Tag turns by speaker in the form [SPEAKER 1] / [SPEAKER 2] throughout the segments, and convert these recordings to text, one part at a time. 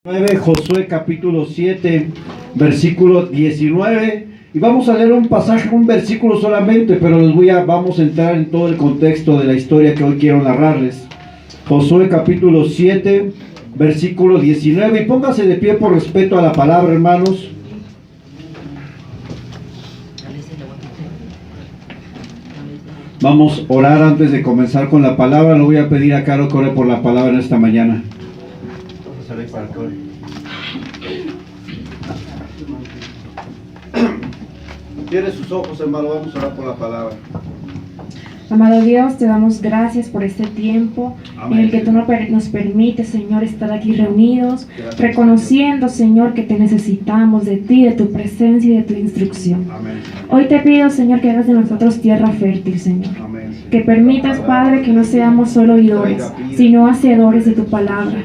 [SPEAKER 1] Josué capítulo 7, versículo 19, y vamos a leer un pasaje, un versículo solamente, pero vamos a entrar en todo el contexto de la historia que hoy quiero narrarles. Josué capítulo 7, versículo 19, y póngase de pie por respeto a la palabra, hermanos. Vamos a orar antes de comenzar con la palabra. Le voy a pedir a Caro que ore por la palabra en esta mañana. Cierre sus ojos, hermano, vamos a orar por la palabra.
[SPEAKER 2] Amado Dios, te damos gracias por este tiempo. Amén. En el que tú nos permites, Señor, estar aquí reunidos, gracias, reconociendo, Señor, que te necesitamos de ti, de tu presencia y de tu instrucción. Amén. Hoy te pido, Señor, que hagas de nosotros tierra fértil, Señor. Amén. Que permitas, Padre, que no seamos solo oidores, sino hacedores de tu palabra.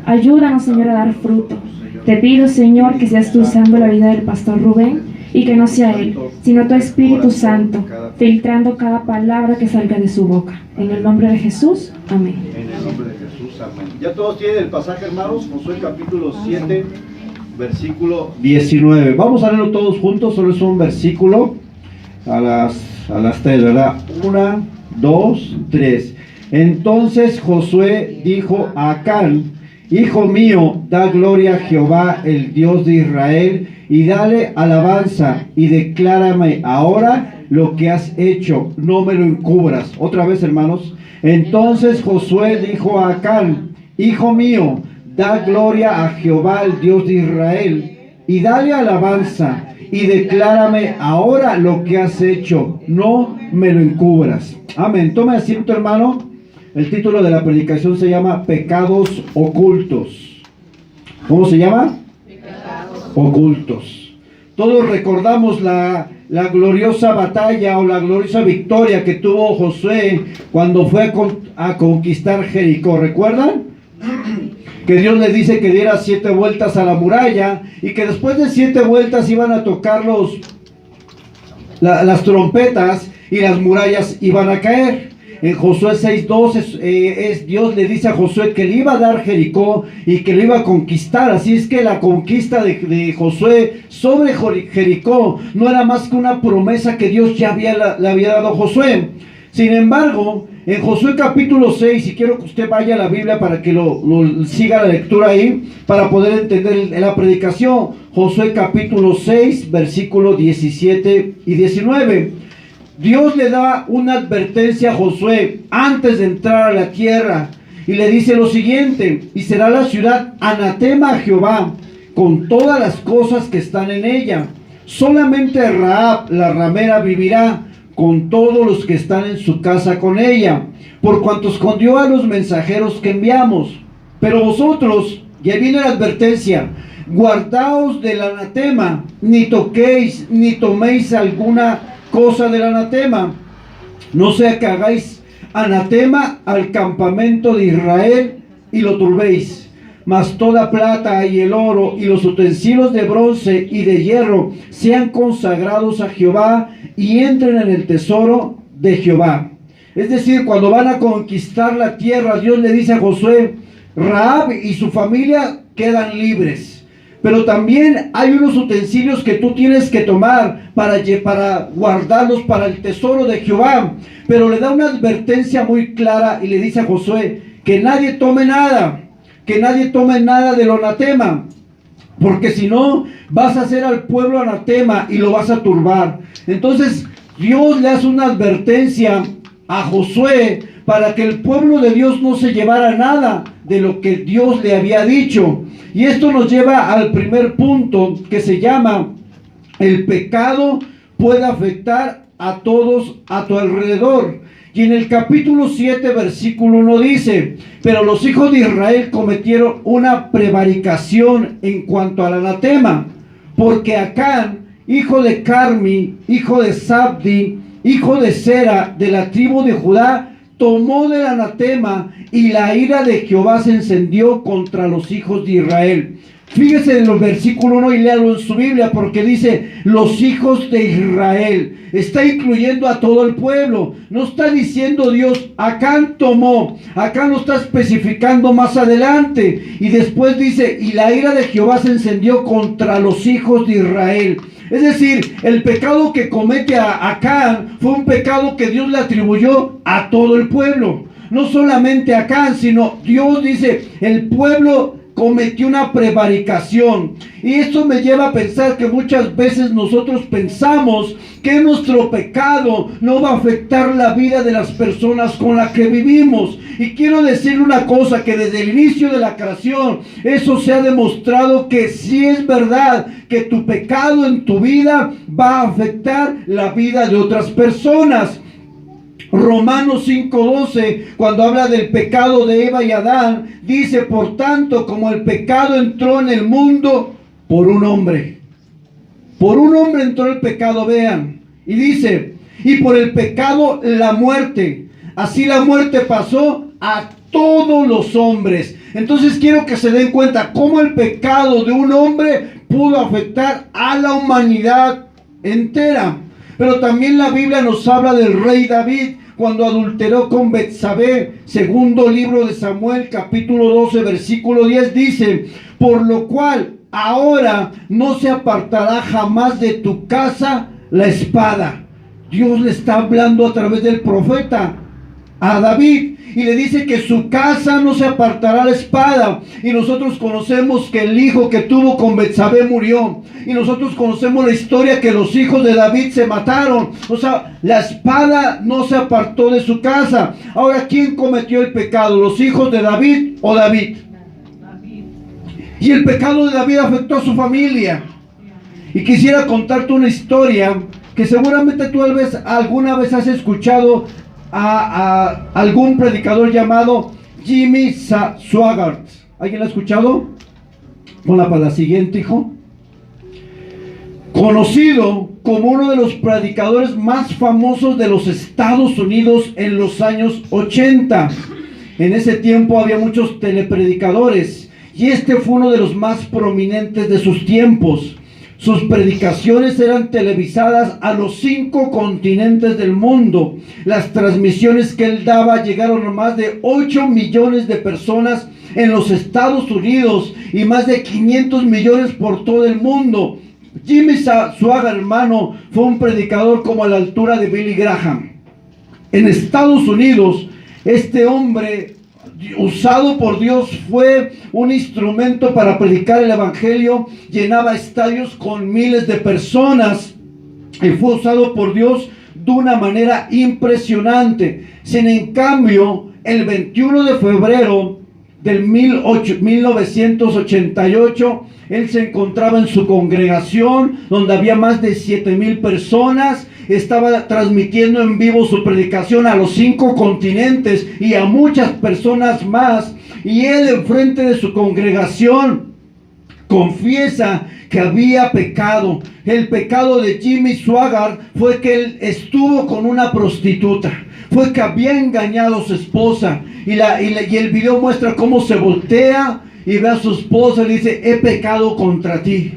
[SPEAKER 2] Ayúdanos, Señor, a dar fruto. Te pido, Señor, que seas tú usando la vida del pastor Rubén, y que no sea él, sino tu Espíritu Santo, filtrando cada palabra que salga de su boca. En el nombre de Jesús, amén.
[SPEAKER 1] En el nombre de Jesús, amén. Ya todos tienen el pasaje, hermanos. Josué capítulo 7, versículo 19. Vamos a leerlo todos juntos, solo es un versículo. A las 3, ¿verdad? 1, 2, 3. Entonces Josué dijo a Acán: Hijo mío, da gloria a Jehová, el Dios de Israel, y dale alabanza, y declárame ahora lo que has hecho, no me lo encubras. Otra vez, hermanos. Entonces Josué dijo a Acán: Hijo mío, da gloria a Jehová, el Dios de Israel, y dale alabanza, y declárame ahora lo que has hecho, no me lo encubras. Amén. Tome asiento, hermano. El título de la predicación se llama Pecados Ocultos. ¿Cómo se llama? Pecados Ocultos. Todos recordamos la gloriosa batalla o la gloriosa victoria que tuvo Josué cuando fue a conquistar Jericó. ¿Recuerdan? Que Dios le dice que diera 7 vueltas a la muralla y que después de 7 vueltas iban a tocar las trompetas y las murallas iban a caer. En Josué 6:2 Dios le dice a Josué que le iba a dar Jericó y que lo iba a conquistar. Así es que la conquista de Josué sobre Jericó no era más que una promesa que Dios ya le había dado a Josué. Sin embargo, en Josué capítulo 6, y quiero que usted vaya a la Biblia para que lo siga la lectura ahí, para poder entender la predicación. Josué capítulo 6, versículos 17 y 19. Dios le da una advertencia a Josué antes de entrar a la tierra y le dice lo siguiente: y será la ciudad anatema a Jehová con todas las cosas que están en ella. Solamente Rahab la ramera vivirá con todos los que están en su casa con ella, por cuanto escondió a los mensajeros que enviamos. Pero vosotros, ya viene la advertencia, guardaos del anatema, ni toquéis ni toméis alguna cosa del anatema, no sea que hagáis anatema al campamento de Israel y lo turbéis. Mas toda plata y el oro y los utensilios de bronce y de hierro sean consagrados a Jehová y entren en el tesoro de Jehová. Es decir, cuando van a conquistar la tierra, Dios le dice a Josué: Rahab y su familia quedan libres. Pero también hay unos utensilios que tú tienes que tomar para guardarlos para el tesoro de Jehová. Pero le da una advertencia muy clara y le dice a Josué que nadie tome nada, de lo anatema, porque si no vas a hacer al pueblo anatema y lo vas a turbar. Entonces Dios le hace una advertencia a Josué para que el pueblo de Dios no se llevara nada de lo que Dios le había dicho. Y esto nos lleva al primer punto, que se llama: el pecado puede afectar a todos a tu alrededor. Y en el capítulo 7, versículo 1 dice: pero los hijos de Israel cometieron una prevaricación en cuanto al anatema, porque Acán, hijo de Carmi, hijo de Sabdi, hijo de Sera, de la tribu de Judá, tomó del anatema y la ira de Jehová se encendió contra los hijos de Israel. Fíjese en los versículos 1 y léalo en su Biblia, porque dice los hijos de Israel. Está incluyendo a todo el pueblo. No está diciendo Dios, Acán tomó. Acá lo está especificando más adelante. Y después dice, y la ira de Jehová se encendió contra los hijos de Israel. Es decir, el pecado que comete Acán fue un pecado que Dios le atribuyó a todo el pueblo. No solamente a Acán, sino Dios dice, el pueblo cometió una prevaricación. Y esto me lleva a pensar que muchas veces nosotros pensamos que nuestro pecado no va a afectar la vida de las personas con las que vivimos. Y quiero decir una cosa, que desde el inicio de la creación, eso se ha demostrado que sí es verdad, que tu pecado en tu vida va a afectar la vida de otras personas. Romanos 5:12, cuando habla del pecado de Eva y Adán, dice, por tanto, como el pecado entró en el mundo por un hombre entró el pecado, vean, y dice, y por el pecado la muerte, así la muerte pasó a todos los hombres. Entonces quiero que se den cuenta cómo el pecado de un hombre pudo afectar a la humanidad entera. Pero también la Biblia nos habla del rey David cuando adulteró con Betsabé. Segundo libro de Samuel, capítulo 12, versículo 10, dice, por lo cual ahora no se apartará jamás de tu casa la espada. Dios le está hablando a través del profeta a David y le dice que su casa no se apartará la espada. Y nosotros conocemos que el hijo que tuvo con Betsabé murió, y nosotros conocemos la historia que los hijos de David se mataron. O sea, la espada no se apartó de su casa. Ahora, ¿quién cometió el pecado? ¿Los hijos de David o David? Y el pecado de David afectó a su familia. Y quisiera contarte una historia que seguramente tú alguna vez has escuchado a algún predicador llamado Jimmy Swaggart. ¿Alguien lo ha escuchado? Ponla para la siguiente, hijo. Conocido como uno de los predicadores más famosos de los Estados Unidos en los años 80. En ese tiempo había muchos telepredicadores y este fue uno de los más prominentes de sus tiempos. Sus predicaciones eran televisadas a los 5 continentes del mundo. Las transmisiones que él daba llegaron a más de 8 millones de personas en los Estados Unidos y más de 500 millones por todo el mundo. Jimmy Swaggart, hermano, fue un predicador como a la altura de Billy Graham. En Estados Unidos, este hombre usado por Dios fue un instrumento para predicar el evangelio, llenaba estadios con miles de personas y fue usado por Dios de una manera impresionante. Sin en cambio, el 21 de febrero del 1988, él se encontraba en su congregación donde había más de 7,000 personas. Estaba transmitiendo en vivo su predicación a los 5 continentes y a muchas personas más. Y él, enfrente de su congregación, confiesa que había pecado. El pecado de Jimmy Swaggart fue que él estuvo con una prostituta. Fue que había engañado a su esposa. Y el video muestra cómo se voltea y ve a su esposa y le dice, he pecado contra ti.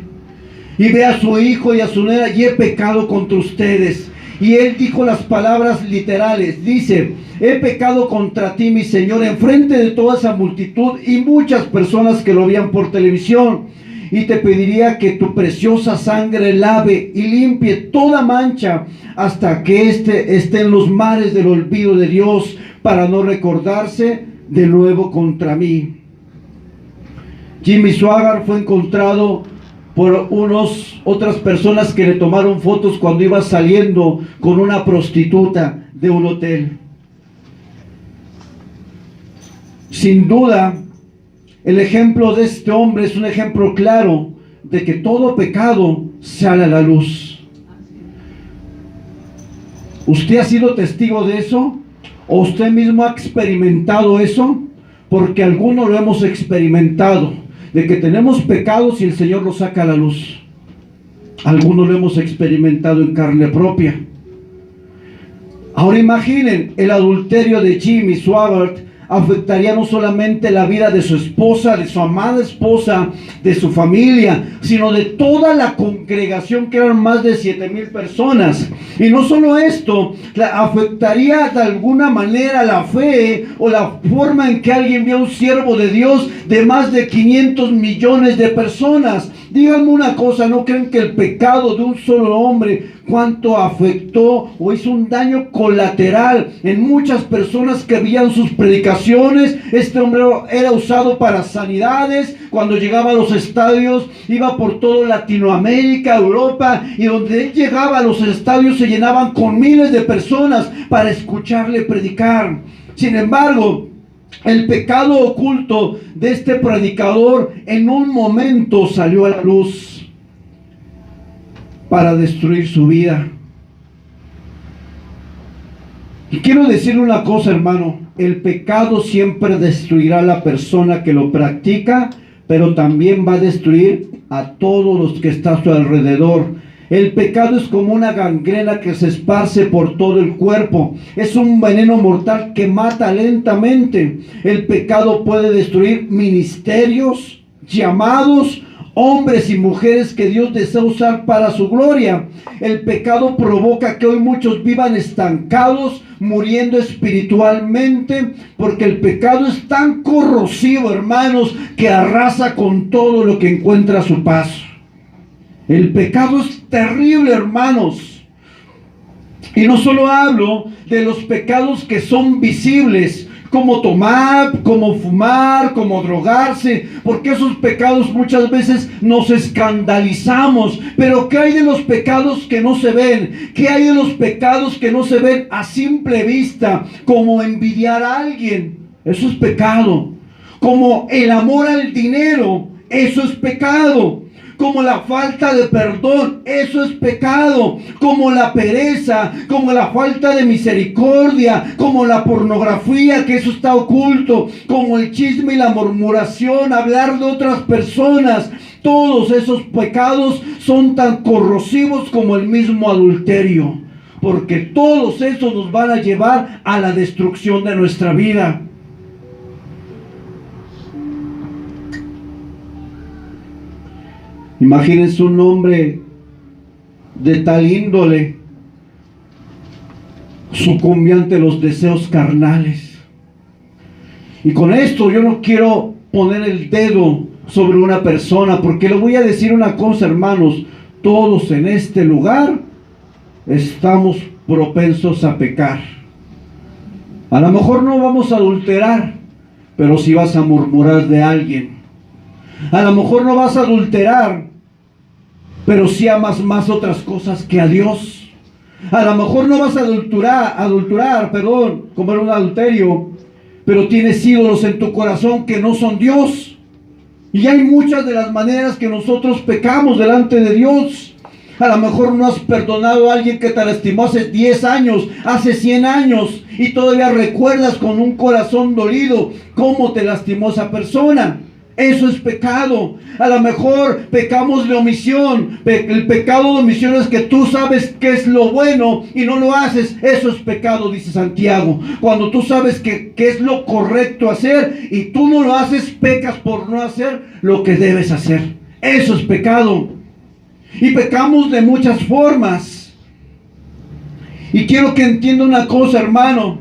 [SPEAKER 1] Y ve a su hijo y a su nuera, y he pecado contra ustedes. Y él dijo las palabras literales, dice, he pecado contra ti, mi Señor, enfrente de toda esa multitud y muchas personas que lo veían por televisión. Y te pediría que tu preciosa sangre lave y limpie toda mancha hasta que esté en los mares del olvido de Dios, para no recordarse de nuevo contra mí. Jimmy Swaggart fue encontrado por otras personas que le tomaron fotos cuando iba saliendo con una prostituta de un hotel. Sin duda, el ejemplo de este hombre es un ejemplo claro de que todo pecado sale a la luz. ¿Usted ha sido testigo de eso? ¿O usted mismo ha experimentado eso? Porque algunos lo hemos experimentado, de que tenemos pecados y el Señor los saca a la luz. Algunos lo hemos experimentado en carne propia. Ahora imaginen, el adulterio de Jimmy Swaggart afectaría no solamente la vida de su esposa, de su amada esposa, de su familia, sino de toda la congregación, que eran más de 7,000 personas. Y no solo esto, afectaría de alguna manera la fe o la forma en que alguien ve a un siervo de Dios de más de 500 millones de personas. Díganme una cosa, ¿no creen que el pecado de un solo hombre cuánto afectó o hizo un daño colateral en muchas personas que veían sus predicaciones? Este hombre era usado para sanidades. Cuando llegaba a los estadios, iba por todo Latinoamérica, Europa, y donde él llegaba, los estadios se llenaban con miles de personas para escucharle predicar. Sin embargo, el pecado oculto de este predicador en un momento salió a la luz para destruir su vida. Y quiero decirle una cosa, hermano: el pecado siempre destruirá a la persona que lo practica, pero también va a destruir a todos los que están a su alrededor. El pecado es como una gangrena que se esparce por todo el cuerpo. Es un veneno mortal que mata lentamente. El pecado puede destruir ministerios, llamados, hombres y mujeres que Dios desea usar para su gloria. El pecado provoca que hoy muchos vivan estancados, muriendo espiritualmente, porque el pecado es tan corrosivo, hermanos, que arrasa con todo lo que encuentra a su paso. El pecado es terrible, hermanos. Y no solo hablo de los pecados que son visibles, como tomar, como fumar, como drogarse, porque esos pecados muchas veces nos escandalizamos. Pero ¿qué hay de los pecados que no se ven? ¿Qué hay de los pecados que no se ven a simple vista? Como envidiar a alguien, eso es pecado. Como el amor al dinero, eso es pecado. Como la falta de perdón, eso es pecado. Como la pereza, como la falta de misericordia, como la pornografía, que eso está oculto, como el chisme y la murmuración, hablar de otras personas. Todos esos pecados son tan corrosivos como el mismo adulterio, porque todos esos nos van a llevar a la destrucción de nuestra vida. Imagínense un hombre de tal índole sucumbe ante los deseos carnales. Y con esto yo no quiero poner el dedo sobre una persona, porque le voy a decir una cosa, hermanos: todos en este lugar estamos propensos a pecar. A lo mejor no vamos a adulterar, pero sí vas a murmurar de alguien. A lo mejor no vas a adulterar, pero si amas más otras cosas que a Dios. A lo mejor no vas a adulterar, como era un adulterio, pero tienes ídolos en tu corazón que no son Dios. Y hay muchas de las maneras que nosotros pecamos delante de Dios. A lo mejor no has perdonado a alguien que te lastimó hace 10 años, hace 100 años, y todavía recuerdas con un corazón dolido cómo te lastimó esa persona. Eso es pecado. A lo mejor pecamos de omisión. El pecado de omisión es que tú sabes qué es lo bueno y no lo haces. Eso es pecado, dice Santiago. Cuando tú sabes qué es lo correcto hacer y tú no lo haces, pecas por no hacer lo que debes hacer. Eso es pecado. Y pecamos de muchas formas. Y quiero que entienda una cosa, hermano: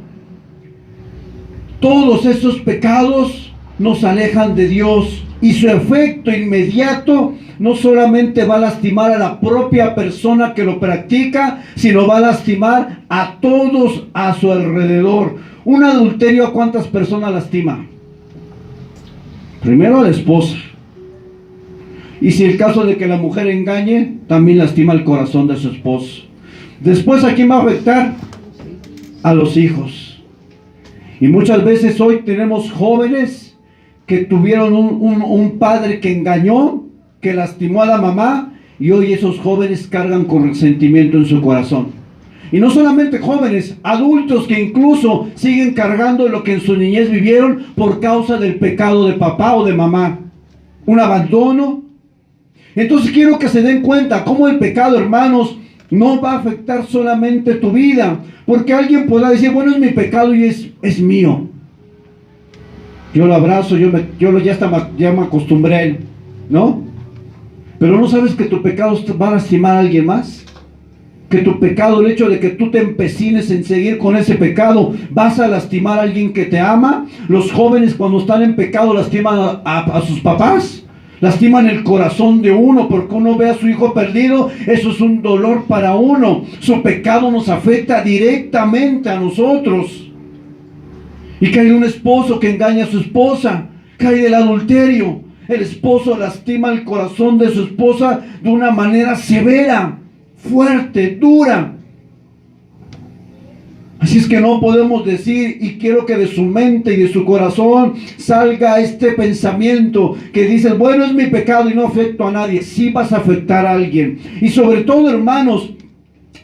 [SPEAKER 1] todos esos pecados nos alejan de Dios, y su efecto inmediato no solamente va a lastimar a la propia persona que lo practica, sino va a lastimar a todos a su alrededor. Un adulterio, ¿a cuántas personas lastima? Primero a la esposa, y si el caso de que la mujer engañe, también lastima el corazón de su esposo. Después, ¿a quién va a afectar? A los hijos. Y muchas veces hoy tenemos jóvenes que tuvieron un padre que engañó, que lastimó a la mamá, y hoy esos jóvenes cargan con resentimiento en su corazón. Y no solamente jóvenes, adultos que incluso siguen cargando lo que en su niñez vivieron por causa del pecado de papá o de mamá. Un abandono. Entonces quiero que se den cuenta cómo el pecado, hermanos, No va a afectar solamente tu vida, porque alguien podrá decir, bueno, es mi pecado y es mío. Yo lo abrazo, ya me acostumbré a él, ¿no? Pero no sabes que tu pecado va a lastimar a alguien más. Que tu pecado, el hecho de que tú te empecines en seguir con ese pecado, vas a lastimar a alguien que te ama. Los jóvenes cuando están en pecado lastiman a sus papás. Lastiman el corazón de uno porque uno ve a su hijo perdido. Eso es un dolor para uno. Su pecado nos afecta directamente a nosotros. Y que hay un esposo que engaña a su esposa, cae del adulterio. El esposo lastima el corazón de su esposa de una manera severa, fuerte, dura. Así es que no podemos decir, y quiero que de su mente y de su corazón salga este pensamiento que dices, bueno, es mi pecado y no afecto a nadie. Sí vas a afectar a alguien. Y sobre todo, hermanos,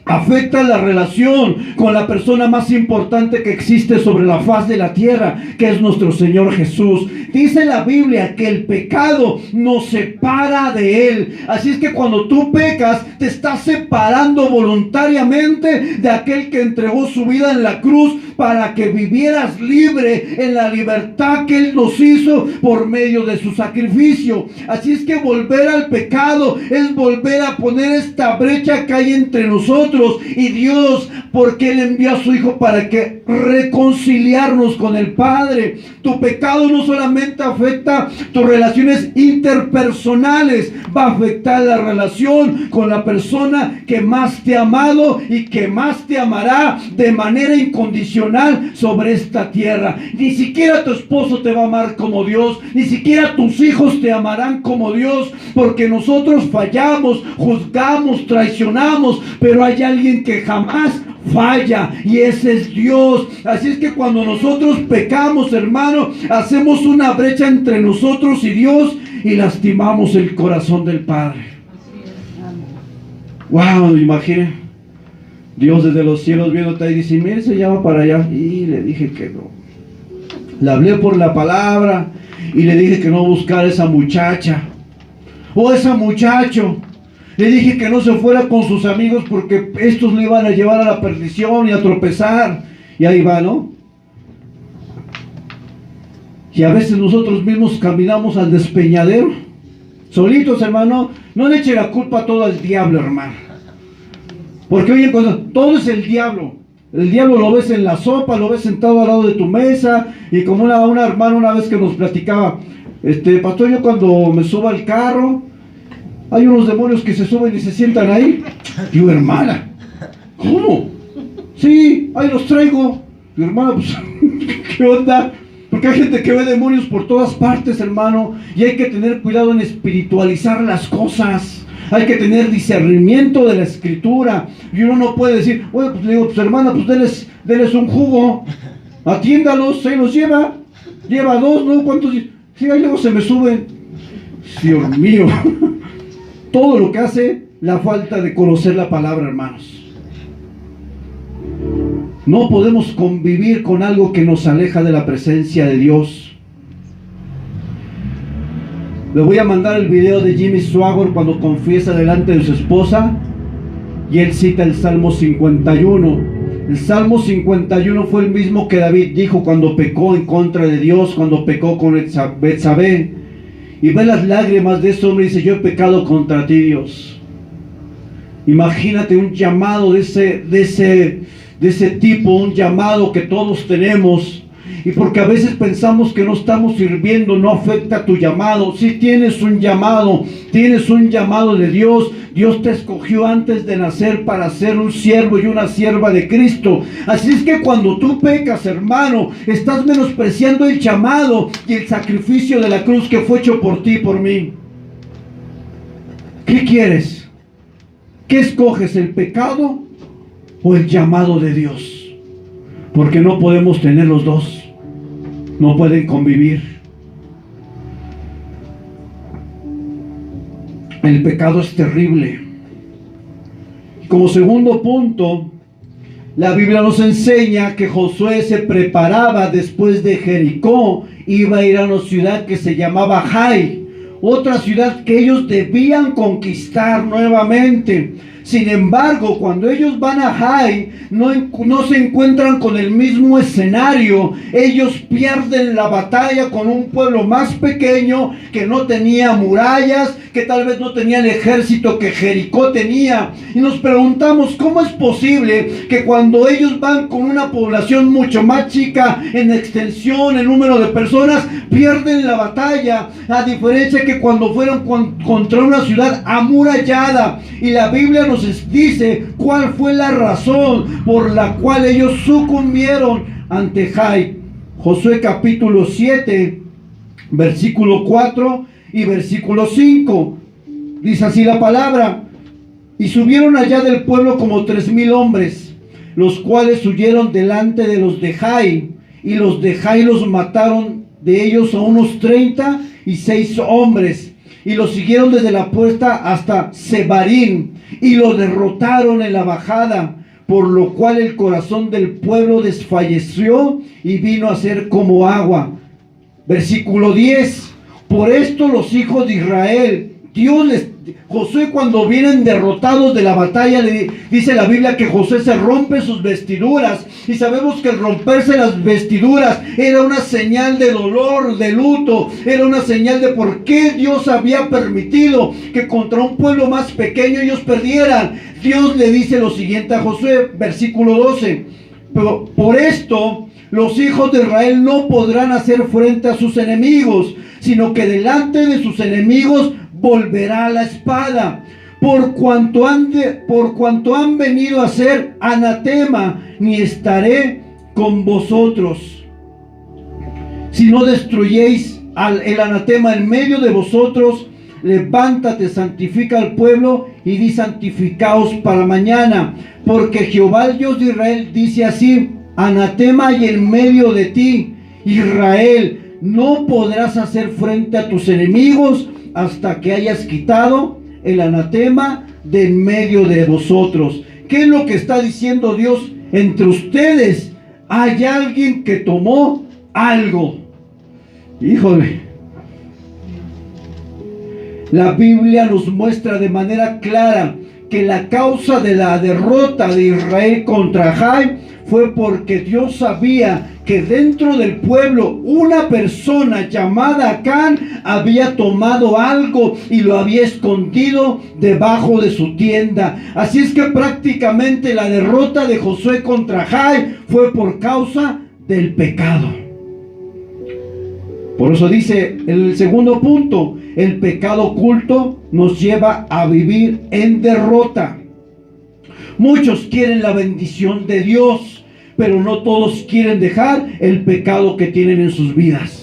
[SPEAKER 1] afecta la relación con la persona más importante que existe sobre la faz de la tierra, que es nuestro Señor Jesús. Dice la Biblia que el pecado nos separa de Él. Así es que cuando tú pecas, te estás separando voluntariamente de aquel que entregó su vida en la cruz para que vivieras libre en la libertad que Él nos hizo por medio de su sacrificio. Así es que volver al pecado es volver a poner esta brecha que hay entre nosotros y Dios, porque Él envió a su Hijo para que reconciliarnos con el Padre. Tu pecado no solamente afecta tus relaciones interpersonales, va a afectar la relación con la persona que más te ha amado y que más te amará de manera incondicional sobre esta tierra. Ni siquiera tu esposo te va a amar como Dios, ni siquiera tus hijos te amarán como Dios, porque nosotros fallamos, juzgamos, traicionamos, pero hay alguien que jamás falla y ese es Dios. Así es que cuando nosotros pecamos, hermano, hacemos una brecha entre nosotros y Dios y lastimamos el corazón del Padre. Wow, imagine Dios desde los cielos viéndote y dice, mire, se llama para allá. Y le dije que no. Le hablé por la palabra y le dije que no buscara a esa muchacha o ese muchacho. Le dije que no se fuera con sus amigos porque estos le iban a llevar a la perdición y a tropezar. Y ahí va, ¿no? Y a veces nosotros mismos caminamos al despeñadero. Solitos, hermano. No le eche la culpa a todo al diablo, hermano. Porque oye, todo es el diablo. El diablo lo ves en la sopa, lo ves sentado al lado de tu mesa. Y como una hermana una vez que nos platicaba, pastor, yo cuando me subo al carro, hay unos demonios que se suben y se sientan ahí. Digo, hermana, ¿cómo? Sí, ahí los traigo. Digo, hermana, pues, ¿qué onda? Porque hay gente que ve demonios por todas partes, hermano. Y hay que tener cuidado en espiritualizar las cosas. Hay que tener discernimiento de la escritura. Y uno no puede decir, bueno, pues le digo, pues hermana, pues deles un jugo. Atiéndalos, se los lleva. Lleva dos, ¿no? ¿Cuántos? Sí, ahí luego se me suben. Dios mío. Todo lo que hace la falta de conocer la palabra, hermanos. No podemos convivir con algo que nos aleja de la presencia de Dios. Le voy a mandar el video de Jimmy Swaggart cuando confiesa delante de su esposa y él cita el Salmo 51. El Salmo 51 fue el mismo que David dijo cuando pecó en contra de Dios, cuando pecó con Betsabé. Y ve las lágrimas de ese hombre y dice, yo he pecado contra ti, Dios. Imagínate un llamado de ese tipo, un llamado que todos tenemos. Y porque a veces pensamos que no estamos sirviendo, no afecta tu llamado. Si tienes un llamado de Dios. Dios te escogió antes de nacer para ser un siervo y una sierva de Cristo. Así es que cuando tú pecas, hermano, estás menospreciando el llamado y el sacrificio de la cruz que fue hecho por ti y por mí. ¿Qué quieres? ¿Qué escoges, el pecado o el llamado de Dios? Porque no podemos tener los dos. No pueden convivir. El pecado es terrible. Como segundo punto, la Biblia nos enseña que Josué se preparaba después de Jericó, iba a ir a una ciudad que se llamaba Jai, otra ciudad que ellos debían conquistar nuevamente. Sin embargo, cuando ellos van a Jai, no se encuentran con el mismo escenario. Ellos pierden la batalla con un pueblo más pequeño que no tenía murallas, que tal vez no tenía el ejército que Jericó tenía. Y nos preguntamos, ¿cómo es posible que cuando ellos van con una población mucho más chica en extensión, en número de personas, pierden la batalla? A diferencia que cuando fueron contra una ciudad amurallada. Y la Biblia nos dice cuál fue la razón por la cual ellos sucumbieron ante Jai. Josué capítulo 7, versículo 4 y versículo 5. Dice así la palabra: y subieron allá del pueblo como 3,000 hombres, los cuales huyeron delante de los de Jai, y los de Jai los mataron de ellos a unos 36 hombres, y los siguieron desde la puerta hasta Sebarim, y lo derrotaron en la bajada, por lo cual el corazón del pueblo desfalleció y vino a ser como agua. Versículo 10. Por esto los hijos de Israel, Josué, cuando vienen derrotados de la batalla, le dice la Biblia que Josué se rompe sus vestiduras, y sabemos que el romperse las vestiduras era una señal de dolor, de luto, era una señal de por qué Dios había permitido que contra un pueblo más pequeño ellos perdieran. Dios le dice lo siguiente a Josué, versículo 12: pero por esto los hijos de Israel no podrán hacer frente a sus enemigos, sino que delante de sus enemigos volverá la espada, por cuanto han venido a ser anatema, ni estaré con vosotros. Si no destruyéis el anatema en medio de vosotros, levántate, santifica al pueblo y di: santificaos para mañana, porque Jehová el Dios de Israel dice así: anatema hay en medio de ti, Israel, no podrás hacer frente a tus enemigos hasta que hayas quitado el anatema de en medio de vosotros. ¿Qué es lo que está diciendo Dios? Entre ustedes hay alguien que tomó algo. Híjole. La Biblia nos muestra de manera clara que la causa de la derrota de Israel contra Jai fue porque Dios sabía que dentro del pueblo una persona llamada Acán había tomado algo y lo había escondido debajo de su tienda. Así es que prácticamente la derrota de Josué contra Jai fue por causa del pecado. Por eso dice el segundo punto: el pecado oculto nos lleva a vivir en derrota. Muchos quieren la bendición de Dios, pero no todos quieren dejar el pecado que tienen en sus vidas.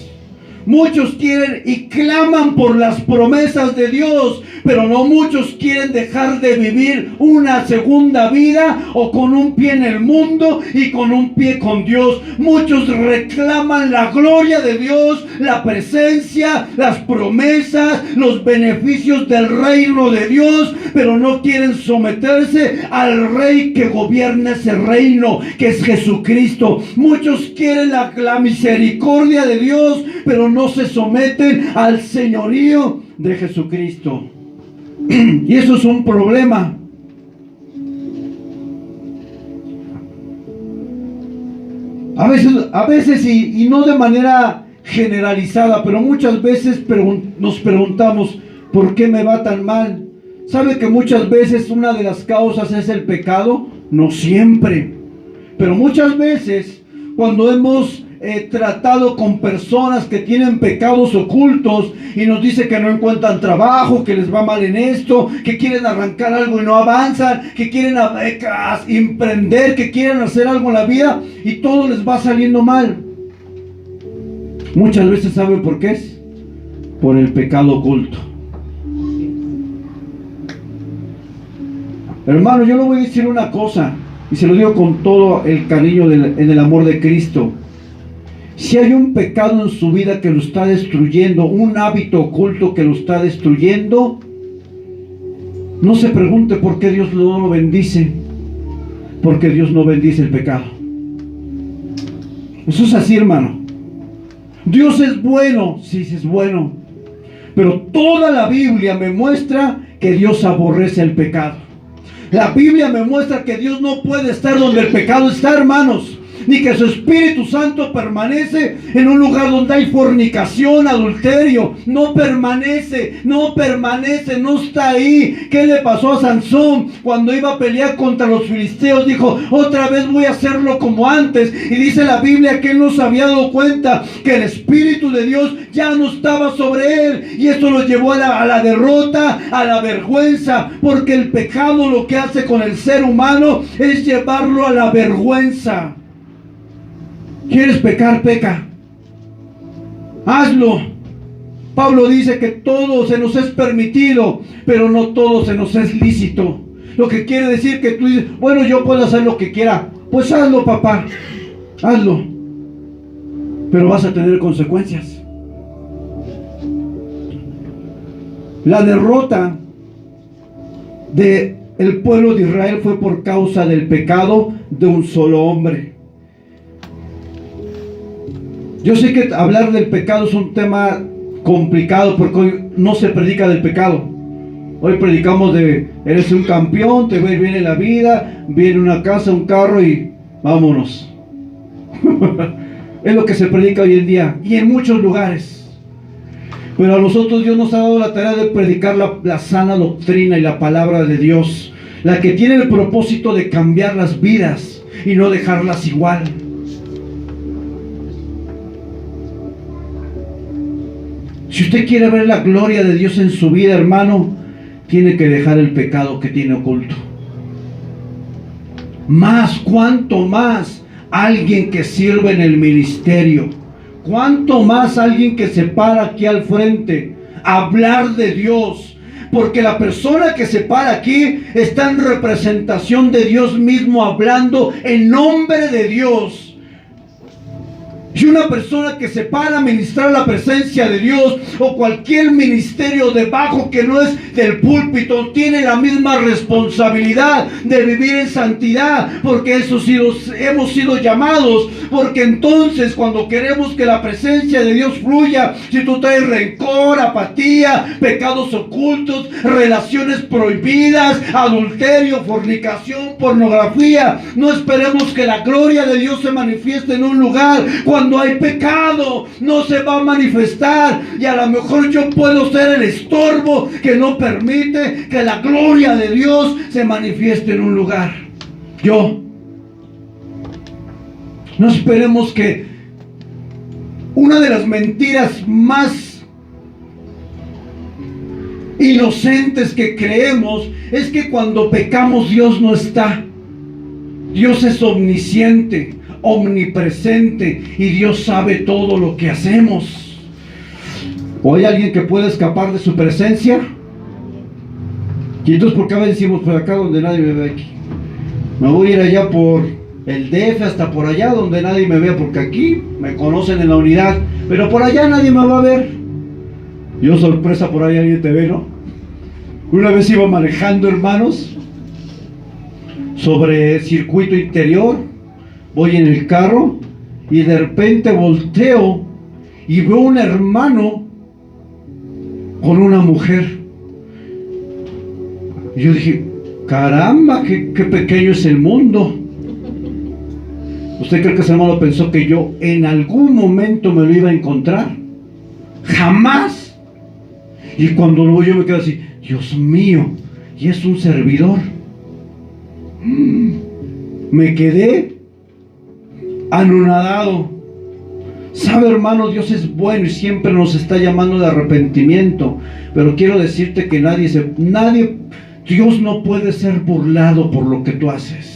[SPEAKER 1] Muchos quieren y claman por las promesas de Dios, pero no muchos quieren dejar de vivir una segunda vida, o con un pie en el mundo y con un pie con Dios. Muchos reclaman la gloria de Dios, la presencia, las promesas, los beneficios del reino de Dios, pero no quieren someterse al rey que gobierna ese reino, que es Jesucristo. Muchos quieren la misericordia de Dios, pero no se someten al señorío de Jesucristo. Y eso es un problema. A veces y no de manera generalizada, pero muchas veces nos preguntamos: ¿por qué me va tan mal? ¿Sabe que muchas veces una de las causas es el pecado? No siempre, pero muchas veces cuando hemos tratado con personas que tienen pecados ocultos y nos dice que no encuentran trabajo, que les va mal en esto, que quieren arrancar algo y no avanzan, que quieren emprender, que quieren hacer algo en la vida y todo les va saliendo mal. Muchas veces, ¿sabe por qué es? Por el pecado oculto. Hermano, yo le voy a decir una cosa, y se lo digo con todo el cariño en el amor de Cristo. Si hay un pecado en su vida que lo está destruyendo, un hábito oculto que lo está destruyendo, no se pregunte por qué Dios no lo bendice, porque Dios no bendice el pecado. Eso es así, hermano. Dios es bueno, sí es bueno, pero toda la Biblia me muestra que Dios aborrece el pecado. La Biblia me muestra que Dios no puede estar donde el pecado está, hermanos, ni que su Espíritu Santo permanece en un lugar donde hay fornicación, adulterio. No permanece, no está ahí. ¿Qué le pasó a Sansón cuando iba a pelear contra los filisteos? Dijo, otra vez voy a hacerlo como antes. Y dice la Biblia que él no se había dado cuenta que el Espíritu de Dios ya no estaba sobre él, y esto lo llevó a la derrota, a la vergüenza, porque el pecado lo que hace con el ser humano es llevarlo a la vergüenza. ¿Quieres pecar? Peca. Hazlo. Pablo dice que todo se nos es permitido, pero no todo se nos es lícito. Lo que quiere decir que tú dices, bueno, yo puedo hacer lo que quiera. Pues hazlo, papá. Hazlo. Pero vas a tener consecuencias. La derrota del pueblo de Israel fue por causa del pecado de un solo hombre. Yo sé que hablar del pecado es un tema complicado, porque hoy no se predica del pecado. Hoy predicamos de, eres un campeón, te va a ir bien en la vida, viene una casa, un carro y vámonos. Es lo que se predica hoy en día y en muchos lugares. Pero a nosotros Dios nos ha dado la tarea de predicar la sana doctrina y la palabra de Dios, la que tiene el propósito de cambiar las vidas y no dejarlas igual. Si usted quiere ver la gloria de Dios en su vida, hermano, tiene que dejar el pecado que tiene oculto. Cuanto más alguien que sirve en el ministerio, cuanto más alguien que se para aquí al frente a hablar de Dios, porque la persona que se para aquí está en representación de Dios mismo, hablando en nombre de Dios. Y una persona que se para a ministrar la presencia de Dios, o cualquier ministerio debajo que no es del púlpito, tiene la misma responsabilidad de vivir en santidad, porque hemos sido llamados. Porque entonces, cuando queremos que la presencia de Dios fluya, si tú traes rencor, apatía, pecados ocultos, relaciones prohibidas, adulterio, fornicación, pornografía, no esperemos que la gloria de Dios se manifieste en un lugar. Cuando hay pecado, no se va a manifestar, y a lo mejor yo puedo ser el estorbo que no permite que la gloria de Dios se manifieste en un lugar. No esperemos que una de las mentiras más inocentes que creemos es que cuando pecamos Dios no está. Dios es omnisciente, omnipresente, y Dios sabe todo lo que hacemos. ¿O hay alguien que pueda escapar de su presencia? Y entonces, ¿por qué a veces decimos, por acá donde nadie me ve aquí? Me voy a ir allá por el DF, hasta por allá donde nadie me vea, porque aquí me conocen en la unidad, pero por allá nadie me va a ver. Yo, sorpresa, por ahí alguien te ve, ¿no? Una vez iba manejando, hermanos, sobre circuito interior, voy en el carro y de repente volteo y veo un hermano con una mujer. Y yo dije, caramba, qué pequeño es el mundo. ¿Usted cree que ese hermano pensó que yo en algún momento me lo iba a encontrar? Jamás. Y cuando luego yo me quedo así, Dios mío, y es un servidor. Me quedé anonadado. Sabe, hermano, Dios es bueno y siempre nos está llamando de arrepentimiento, pero quiero decirte que Dios no puede ser burlado por lo que tú haces.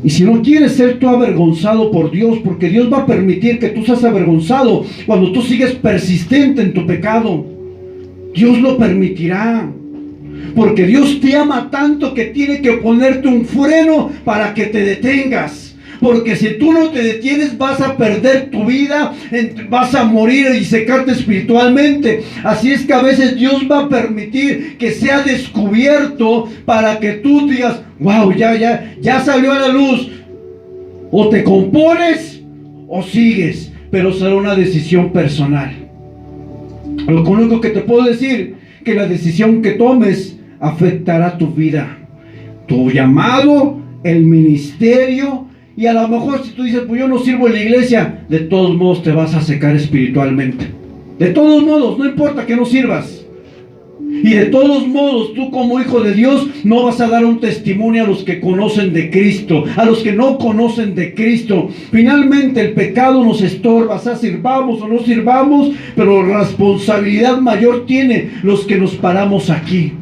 [SPEAKER 1] Y si no quieres ser tú avergonzado por Dios, porque Dios va a permitir que tú seas avergonzado cuando tú sigues persistente en tu pecado, Dios lo permitirá. Porque Dios te ama tanto que tiene que ponerte un freno para que te detengas. Porque si tú no te detienes, vas a perder tu vida, vas a morir y secarte espiritualmente. Así es que a veces Dios va a permitir que sea descubierto para que tú digas, wow, ya salió a la luz. O te compones o sigues, pero será una decisión personal. Lo único que te puedo decir, que la decisión que tomes afectará tu vida, tu llamado, el ministerio. Y a lo mejor si tú dices, pues yo no sirvo en la iglesia, de todos modos te vas a secar espiritualmente. De todos modos, no importa que no sirvas. Y de todos modos, tú como hijo de Dios no vas a dar un testimonio a los que conocen de Cristo, a los que no conocen de Cristo. Finalmente el pecado nos estorba, sea sirvamos o no sirvamos, pero responsabilidad mayor tiene los que nos paramos aquí.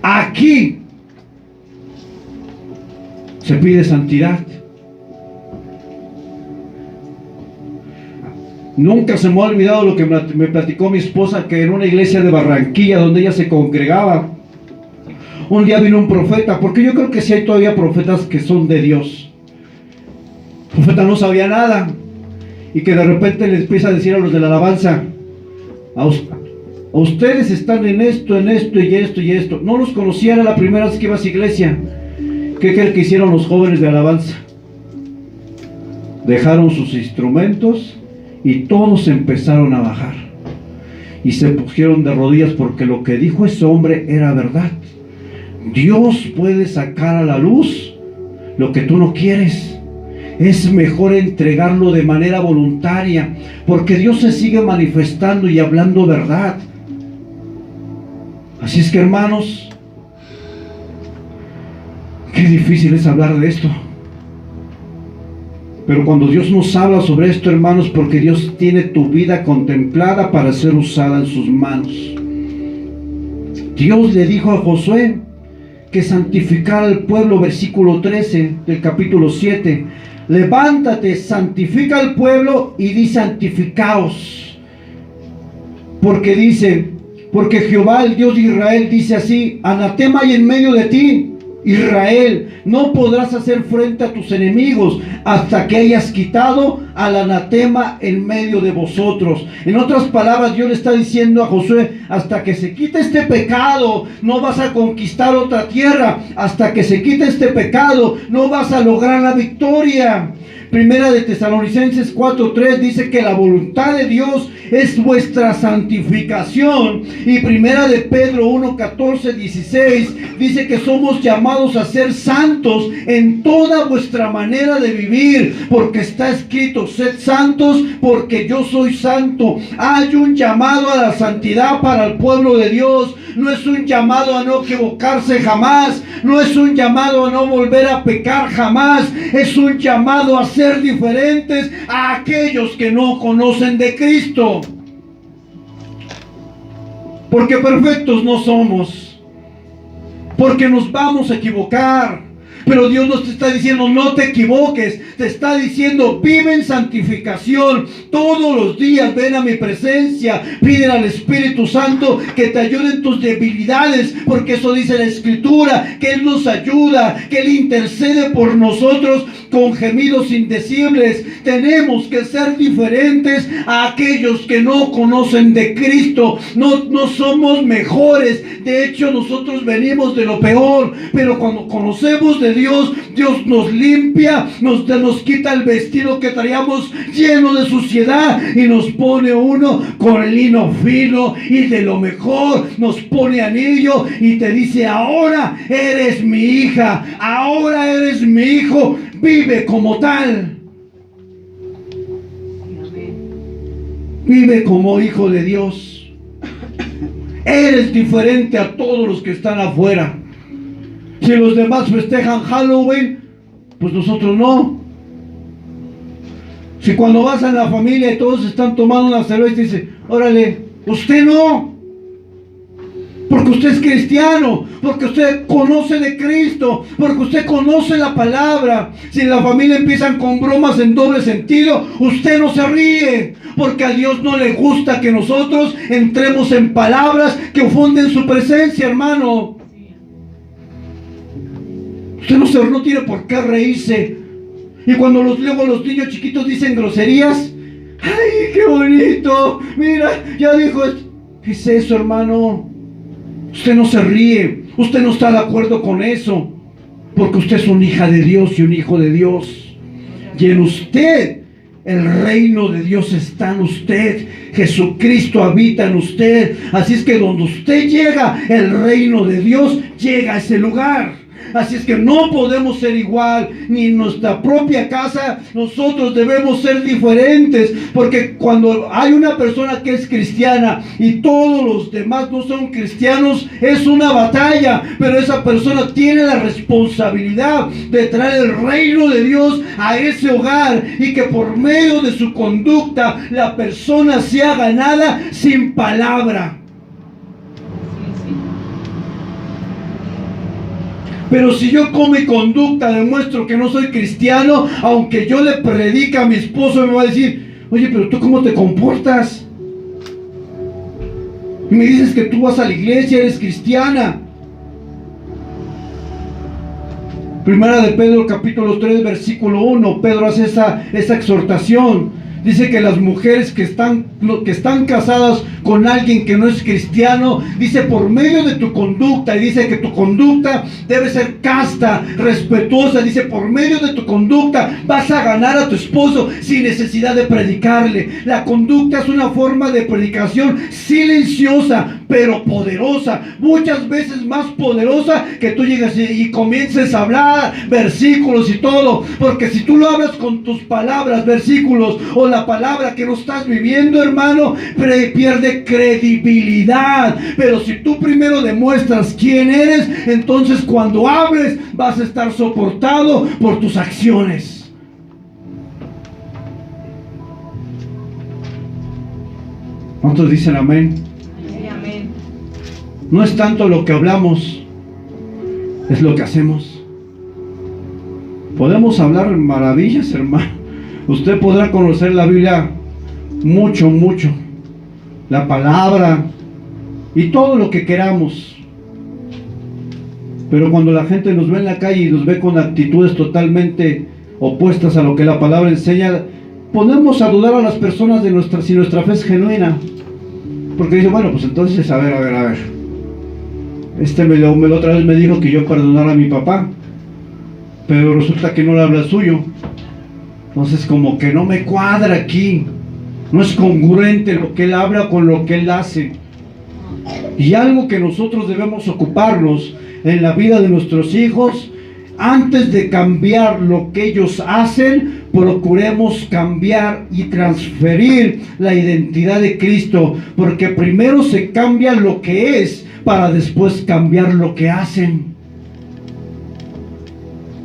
[SPEAKER 1] Aquí se pide santidad. Nunca se me ha olvidado lo que me platicó mi esposa, que en una iglesia de Barranquilla donde ella se congregaba, un día vino un profeta, porque yo creo que sí hay todavía profetas que son de Dios. El profeta no sabía nada y que de repente les empieza a decir a los de la alabanza, a ustedes están en esto y esto. No los conocía, era la primera vez que iba a esa iglesia. ¿Qué creen que hicieron los jóvenes de alabanza? Dejaron sus instrumentos y todos empezaron a bajar y se pusieron de rodillas, porque lo que dijo ese hombre era verdad. Dios puede sacar a la luz lo que tú no quieres. Es mejor entregarlo de manera voluntaria, porque Dios se sigue manifestando y hablando verdad. Así es que, hermanos, qué difícil es hablar de esto. Pero cuando Dios nos habla sobre esto, hermanos, porque Dios tiene tu vida contemplada para ser usada en sus manos. Dios le dijo a Josué que santificara al pueblo, versículo 13 del capítulo 7. Levántate, santifica al pueblo y di santificaos. Porque dice, porque Jehová, el Dios de Israel, dice así: anatema hay en medio de ti, Israel, no podrás hacer frente a tus enemigos hasta que hayas quitado al anatema en medio de vosotros. En otras palabras, Dios le está diciendo a Josué: hasta que se quite este pecado, no vas a conquistar otra tierra. Hasta que se quite este pecado, no vas a lograr la victoria. Primera de Tesalonicenses 4:3 dice que la voluntad de Dios es vuestra santificación. Y Primera de Pedro 1:14-16 dice que somos llamados a ser santos en toda vuestra manera de vivir, porque está escrito: sed santos porque yo soy santo. Hay un llamado a la santidad para el pueblo de Dios. No es un llamado a no equivocarse jamás. No es un llamado a no volver a pecar jamás. Es un llamado a ser diferentes a aquellos que no conocen de Cristo. Porque perfectos no somos. Porque nos vamos a equivocar. Pero Dios nos está diciendo: no te equivoques. Te está diciendo: vive en santificación. Todos los días ven a mi presencia. Pide al Espíritu Santo que te ayude en tus debilidades, porque eso dice la Escritura, que Él nos ayuda, que Él intercede por nosotros con gemidos indecibles. Tenemos que ser diferentes a aquellos que no conocen de Cristo. No somos mejores. De hecho, nosotros venimos de lo peor. Pero cuando conocemos de Dios, Dios nos limpia, nos quita el vestido que traíamos lleno de suciedad y nos pone uno con lino fino y de lo mejor. Nos pone anillo y te dice: ahora eres mi hija, ahora eres mi hijo, vive como tal. Vive como hijo de Dios. Eres diferente a todos los que están afuera. Si los demás festejan Halloween, pues nosotros no. Si cuando vas a la familia y todos están tomando una cerveza y dice: órale, usted no. Porque usted es cristiano, porque usted conoce de Cristo, porque usted conoce la palabra. Si en la familia empiezan con bromas en doble sentido, usted no se ríe, porque a Dios no le gusta que nosotros entremos en palabras que ofunden su presencia, hermano. Usted no tiene por qué reírse. Y cuando luego los niños chiquitos dicen groserías: ¡ay, qué bonito! Mira, ya dijo esto. ¿Qué es eso, hermano? Usted no se ríe. Usted no está de acuerdo con eso, porque usted es una hija de Dios y un hijo de Dios. Y en usted el reino de Dios está en usted. Jesucristo habita en usted. Así es que donde usted llega, el reino de Dios llega a ese lugar. Así es que no podemos ser igual, ni en nuestra propia casa. Nosotros debemos ser diferentes, porque cuando hay una persona que es cristiana y todos los demás no son cristianos, es una batalla. Pero esa persona tiene la responsabilidad de traer el reino de Dios a ese hogar, y que por medio de su conducta la persona sea ganada sin palabra. Pero si yo con mi conducta demuestro que no soy cristiano, aunque yo le predique a mi esposo, me va a decir: oye, pero tú ¿cómo te comportas? Y me dices que tú vas a la iglesia, eres cristiana. Primera de Pedro capítulo 3 versículo 1, Pedro hace esa exhortación. Dice que las mujeres que están casadas con alguien que no es cristiano, dice, por medio de tu conducta, y dice que tu conducta debe ser casta, respetuosa. Dice, por medio de tu conducta vas a ganar a tu esposo sin necesidad de predicarle. La conducta es una forma de predicación silenciosa, pero poderosa, muchas veces más poderosa que tú llegas y comiences a hablar versículos y todo. Porque si tú lo hablas con tus palabras, versículos, o la palabra que no estás viviendo, hermano, pierde credibilidad. Pero si tú primero demuestras quién eres, entonces cuando hables vas a estar soportado por tus acciones. ¿Cuántos dicen amén?
[SPEAKER 3] Amén.
[SPEAKER 1] No es tanto lo que hablamos, es lo que hacemos. Podemos hablar maravillas, hermano. Usted podrá conocer la Biblia mucho, la palabra y todo lo que queramos. Pero cuando la gente nos ve en la calle y nos ve con actitudes totalmente opuestas a lo que la palabra enseña, ponemos a dudar a las personas de si nuestra fe es genuina. Porque dice, bueno, pues entonces, a ver. Me otra vez me dijo que yo perdonara a mi papá, pero resulta que no le habla suyo. Entonces como que no me cuadra aquí. No es congruente lo que él habla con lo que él hace. Y algo que nosotros debemos ocuparnos en la vida de nuestros hijos, antes de cambiar lo que ellos hacen, procuremos cambiar y transferir la identidad de Cristo. Porque primero se cambia lo que es, para después cambiar lo que hacen.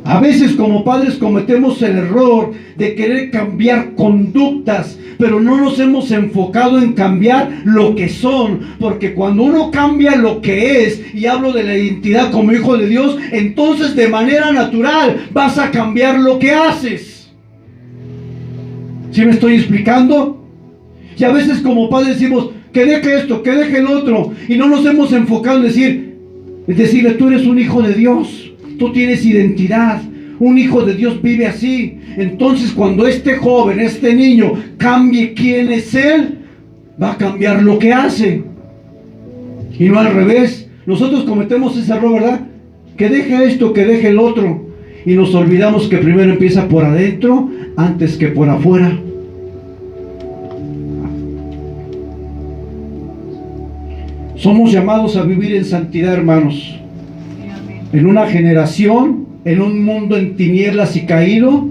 [SPEAKER 1] A veces como padres cometemos el error de querer cambiar conductas, pero no nos hemos enfocado en cambiar lo que son. Porque cuando uno cambia lo que es, y hablo de la identidad como hijo de Dios, entonces de manera natural vas a cambiar lo que haces. ¿Sí me estoy explicando? Y a veces como padres decimos que deje esto, que deje el otro, y no nos hemos enfocado en decirle, tú eres un hijo de Dios. Tú tienes identidad. Un hijo de Dios vive así. Entonces cuando este joven, este niño cambie quién es él, va a cambiar lo que hace. Y no al revés. Nosotros cometemos ese error, ¿verdad? Que deje esto, que deje el otro. Y nos olvidamos que primero empieza por adentro antes que por afuera. Somos llamados a vivir en santidad, hermanos. En una generación, en un mundo en tinieblas y caído,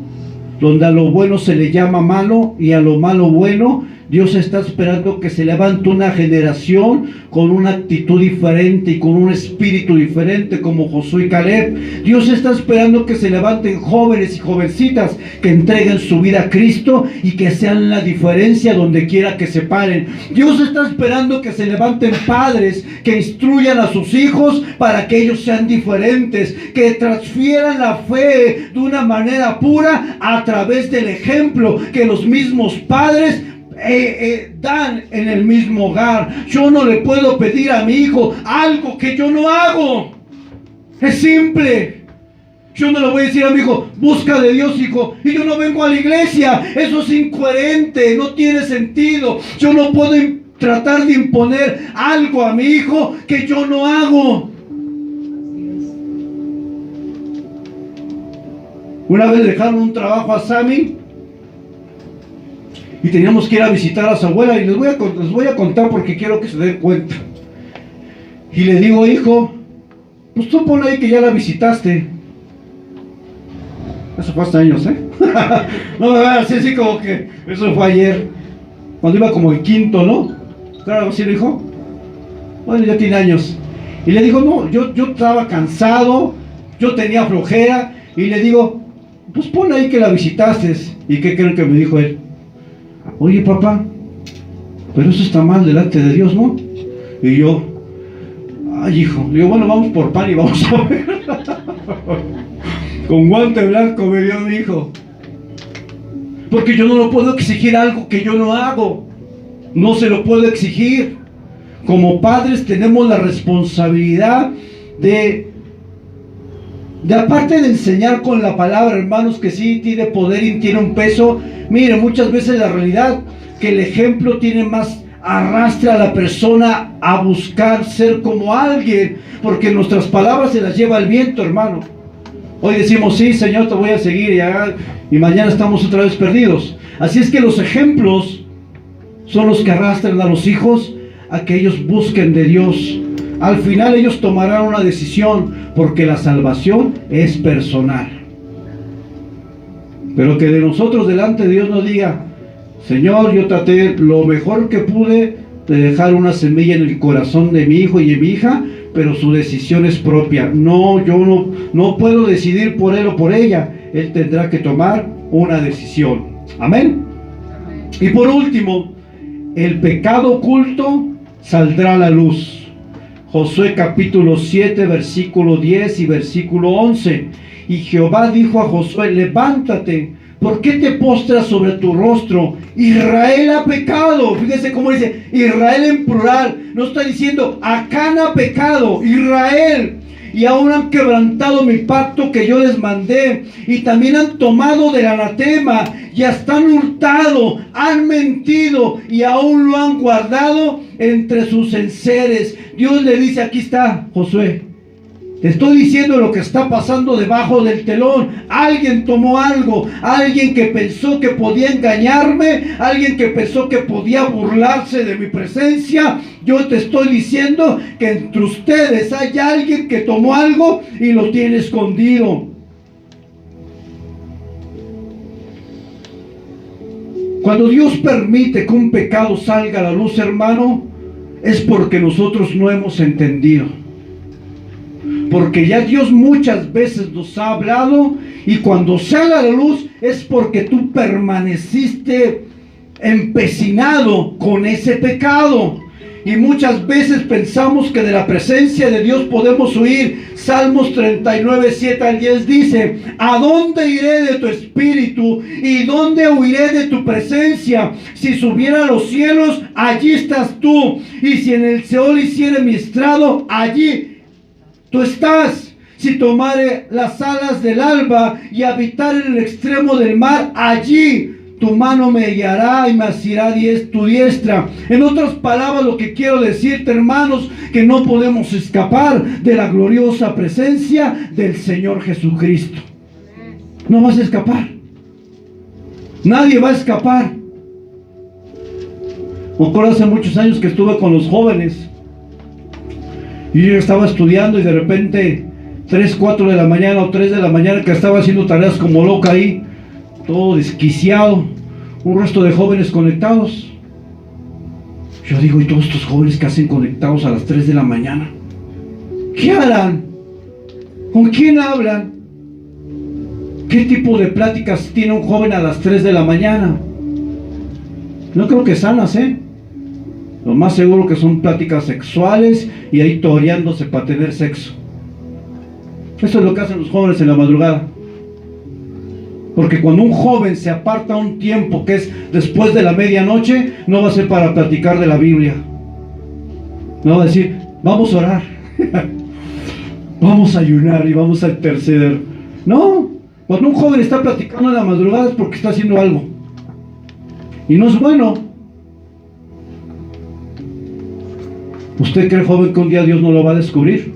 [SPEAKER 1] donde a lo bueno se le llama malo y a lo malo bueno, Dios está esperando que se levante una generación con una actitud diferente y con un espíritu diferente, como Josué y Caleb. Dios está esperando que se levanten jóvenes y jovencitas que entreguen su vida a Cristo y que sean la diferencia donde quiera que se paren. Dios está esperando que se levanten padres que instruyan a sus hijos para que ellos sean diferentes, que transfieran la fe de una manera pura a través del ejemplo que los mismos padres dan en el mismo hogar. Yo no le puedo pedir a mi hijo algo que yo no hago. Es simple. Yo no le voy a decir a mi hijo, busca de Dios, hijo, y yo no vengo a la iglesia. Eso es incoherente, no tiene sentido. Yo no puedo tratar de imponer algo a mi hijo que yo no hago. Una vez dejaron un trabajo a Sammy y teníamos que ir a visitar a su abuela, y les voy a contar porque quiero que se den cuenta. Y le digo, hijo, pues tú pon ahí que ya la visitaste. Eso fue hace años, ¿eh? No me vean así como que eso fue ayer, cuando iba como en quinto, ¿no? Claro, así le dijo. Bueno, ya tiene años. Y le digo, no, yo estaba cansado, yo tenía flojera, y le digo, pues pon ahí que la visitaste. ¿Y qué creen que me dijo él? Oye, papá, pero eso está mal delante de Dios, ¿no? Y yo, ay, hijo, le digo, bueno, vamos por pan y vamos a ver. Con guante blanco me dio mi hijo. Porque yo no lo puedo exigir algo que yo no hago. No se lo puedo exigir. Como padres tenemos la responsabilidad de aparte de enseñar con la palabra, hermanos, que sí tiene poder y tiene un peso. Mire, muchas veces la realidad que el ejemplo tiene más arrastra a la persona a buscar ser como alguien, porque nuestras palabras se las lleva el viento, hermano. Hoy decimos, sí, Señor, te voy a seguir, y mañana estamos otra vez perdidos. Así es que los ejemplos son los que arrastran a los hijos a que ellos busquen de Dios. Al final ellos tomarán una decisión, porque la salvación es personal. Pero que de nosotros delante de Dios nos diga, Señor, yo traté lo mejor que pude de dejar una semilla en el corazón de mi hijo y de mi hija, pero su decisión es propia. No, yo no puedo decidir por él o por ella. Él tendrá que tomar una decisión. Amén. Y por último, el pecado oculto saldrá a la luz. Josué capítulo 7, versículo 10 y versículo 11. Y Jehová dijo a Josué, levántate, ¿por qué te postras sobre tu rostro? Israel ha pecado. Fíjese cómo dice, Israel en plural. No está diciendo, Acán ha pecado, Israel. Y aún han quebrantado mi pacto que yo les mandé. Y también han tomado del anatema. Y hasta han hurtado, han mentido. Y aún lo han guardado entre sus enseres. Dios le dice, aquí está, Josué. Te estoy diciendo lo que está pasando debajo del telón. Alguien tomó algo. Alguien que pensó que podía engañarme. Alguien que pensó que podía burlarse de mi presencia. Yo te estoy diciendo que entre ustedes hay alguien que tomó algo y lo tiene escondido. Cuando Dios permite que un pecado salga a la luz, hermano, es porque nosotros no hemos entendido. Porque ya Dios muchas veces nos ha hablado, y cuando sale a la luz es porque tú permaneciste empecinado con ese pecado. Y muchas veces pensamos que de la presencia de Dios podemos huir. Salmos 39, 7 al 10 dice, ¿a dónde iré de tu espíritu? ¿Y dónde huiré de tu presencia? Si subiera a los cielos, allí estás tú. Y si en el Seol hiciere mi estrado, allí tú estás. Si tomare las alas del alba y habitar en el extremo del mar, allí tu mano me guiará y me asirá tu diestra. En otras palabras, lo que quiero decirte, hermanos, que no podemos escapar de la gloriosa presencia del Señor Jesucristo. No vas a escapar. Nadie va a escapar. Me acuerdo hace muchos años que estuve con los jóvenes. Y yo estaba estudiando y de repente 3, 4 de la mañana o 3 de la mañana, que estaba haciendo tareas como loca ahí, todo desquiciado, un resto de jóvenes conectados. Yo digo, ¿y todos estos jóvenes que hacen conectados a las 3 de la mañana? ¿Qué harán? ¿Con quién hablan? ¿Qué tipo de pláticas tiene un joven a las 3 de la mañana? No creo que sanas, ¿eh? Lo más seguro que son pláticas sexuales y ahí toreándose para tener sexo. Eso es lo que hacen los jóvenes en la madrugada. Porque cuando un joven se aparta un tiempo que es después de la medianoche, no va a ser para platicar de la Biblia. No va a decir, vamos a orar, vamos a ayunar y vamos a interceder. No, cuando un joven está platicando en la madrugada es porque está haciendo algo. Y no es bueno. ¿Usted cree, joven, que un día Dios no lo va a descubrir?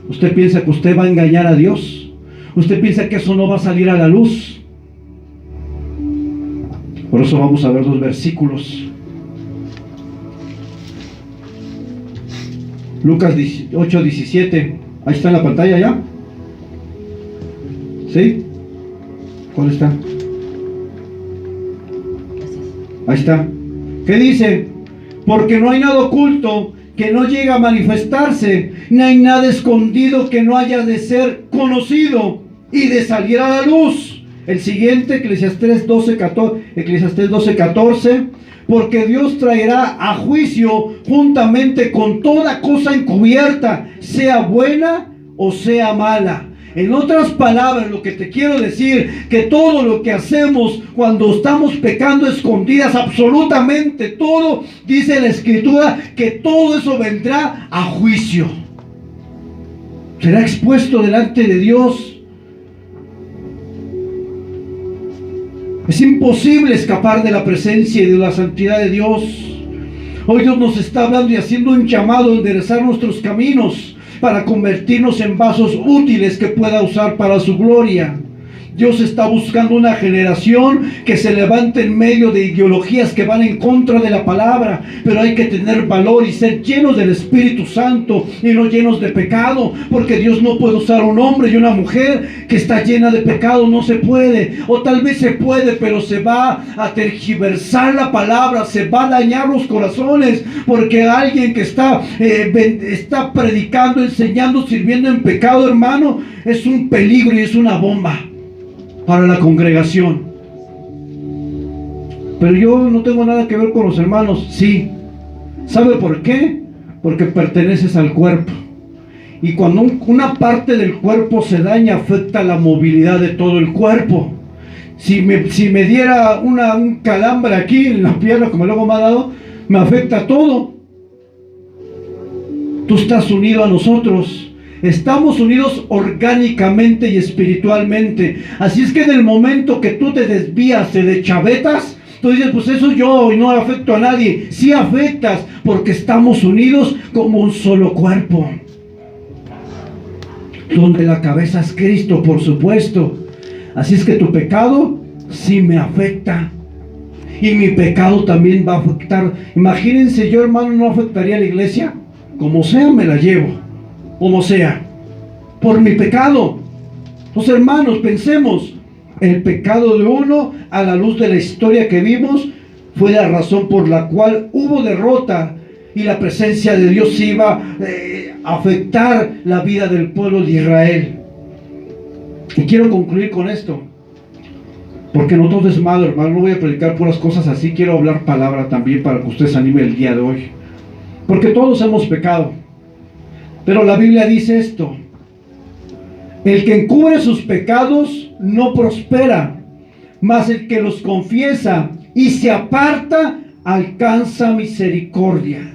[SPEAKER 1] ¿Usted piensa que usted va a engañar a Dios? ¿Usted piensa que eso no va a salir a la luz? Por eso vamos a ver dos versículos. Lucas 8:17. Ahí está en la pantalla ya. ¿Sí? ¿Cuál está? Ahí está. ¿Qué dice? Porque no hay nada oculto que no llegue a manifestarse, ni hay nada escondido que no haya de ser conocido y de salir a la luz. El siguiente, Eclesiastés 12:14. Porque Dios traerá a juicio juntamente con toda cosa encubierta, sea buena o sea mala. En otras palabras, lo que te quiero decir, que todo lo que hacemos cuando estamos pecando escondidas, absolutamente todo, dice la Escritura, que todo eso vendrá a juicio. Será expuesto delante de Dios. Es imposible escapar de la presencia y de la santidad de Dios. Hoy Dios nos está hablando y haciendo un llamado a enderezar nuestros caminos para convertirnos en vasos útiles que pueda usar para su gloria. Dios está buscando una generación que se levante en medio de ideologías que van en contra de la palabra, pero hay que tener valor y ser llenos del Espíritu Santo y no llenos de pecado, porque Dios no puede usar un hombre y una mujer que está llena de pecado, no se puede, o tal vez se puede, pero se va a tergiversar la palabra, se va a dañar los corazones, porque alguien que está predicando, enseñando, sirviendo en pecado, hermano, es un peligro y es una bomba para la congregación. Pero yo no tengo nada que ver con los hermanos. Sí. ¿Sabe por qué? Porque perteneces al cuerpo. Y cuando una parte del cuerpo se daña, afecta la movilidad de todo el cuerpo. Si me diera un calambre aquí en la pierna, como luego me ha dado, me afecta todo. Tú estás unido a nosotros. Estamos unidos orgánicamente y espiritualmente. Así es que en el momento que tú te desvías, te deschavetas, tú dices, pues eso yo y no afecto a nadie. Sí afectas, porque estamos unidos como un solo cuerpo, donde la cabeza es Cristo, por supuesto. Así es que tu pecado sí me afecta, y mi pecado también va a afectar. Imagínense, yo, hermano, no afectaría a la iglesia. Como sea, me la llevo, como sea, por mi pecado. Los hermanos, pensemos, el pecado de uno, a la luz de la historia que vimos, fue la razón por la cual hubo derrota y la presencia de Dios iba a afectar la vida del pueblo de Israel. Y quiero concluir con esto, porque no todo es malo, hermano. No voy a predicar puras cosas así, quiero hablar palabra también para que usted se anime el día de hoy, porque todos hemos pecado. Pero la Biblia dice esto: el que encubre sus pecados no prospera, mas el que los confiesa y se aparta alcanza misericordia.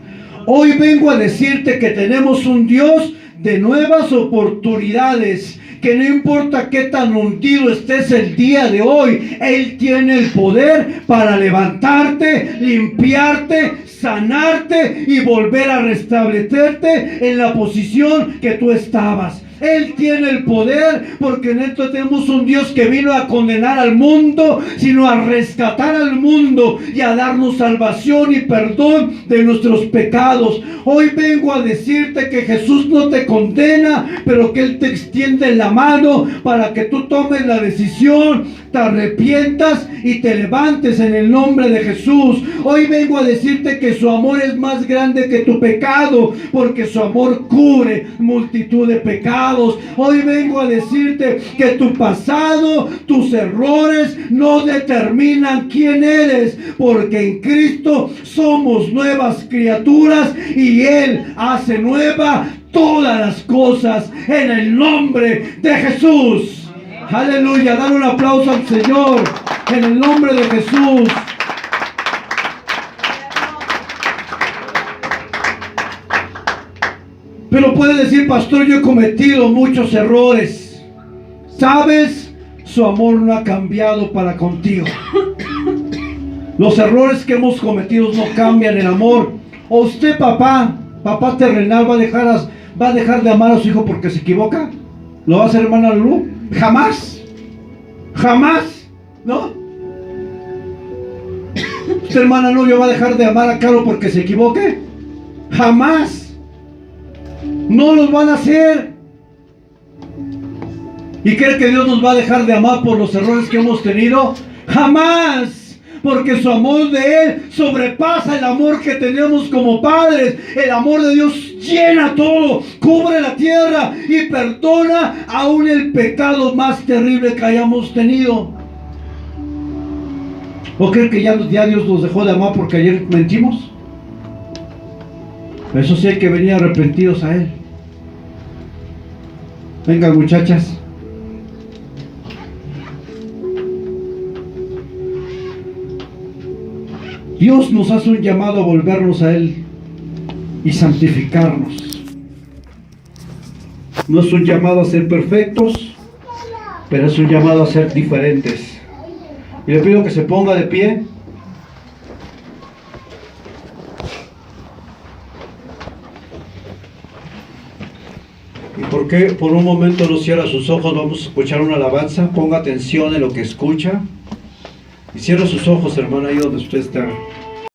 [SPEAKER 1] Hoy vengo a decirte que tenemos un Dios de nuevas oportunidades, que no importa qué tan hundido estés el día de hoy, Él tiene el poder para levantarte, limpiarte, sanarte y volver a restablecerte en la posición que tú estabas. Él tiene el poder, porque en esto tenemos un Dios que vino a condenar al mundo, sino a rescatar al mundo y a darnos salvación y perdón de nuestros pecados. Hoy vengo a decirte que Jesús no te condena, pero que Él te extiende la mano para que tú tomes la decisión, te arrepientas y te levantes en el nombre de Jesús. Hoy vengo a decirte que su amor es más grande que tu pecado, porque su amor cubre multitud de pecados. Hoy vengo a decirte que tu pasado, tus errores no determinan quién eres, porque en Cristo somos nuevas criaturas y Él hace nueva todas las cosas en el nombre de Jesús. Aleluya, dale un aplauso al Señor en el nombre de Jesús. Pero puede decir: pastor, yo he cometido muchos errores. ¿Sabes? Su amor no ha cambiado para contigo. Los errores que hemos cometido no cambian el amor. ¿O usted, papá terrenal, va a dejar de amar a su hijo porque se equivoca? ¿Lo va a hacer, hermana Lulú? Jamás, jamás, ¿no? Usted, hermana novia, va a dejar de amar a Caro porque se equivoque. Jamás. No los van a hacer. ¿Y cree que Dios nos va a dejar de amar por los errores que hemos tenido? Jamás. Porque su amor de Él sobrepasa el amor que tenemos como padres. El amor de Dios llena todo, cubre la tierra y perdona aún el pecado más terrible que hayamos tenido. ¿O creen que ya Dios nos dejó de amar porque ayer mentimos? Eso sí, hay que venir arrepentidos a Él. Vengan, muchachas. Dios nos hace un llamado a volvernos a Él y santificarnos. No es un llamado a ser perfectos, pero es un llamado a ser diferentes. Y le pido que se ponga de pie. ¿Y por qué por un momento no cierra sus ojos? Vamos a escuchar una alabanza. Ponga atención en lo que escucha. Y cierra sus ojos, hermana, ahí donde usted está.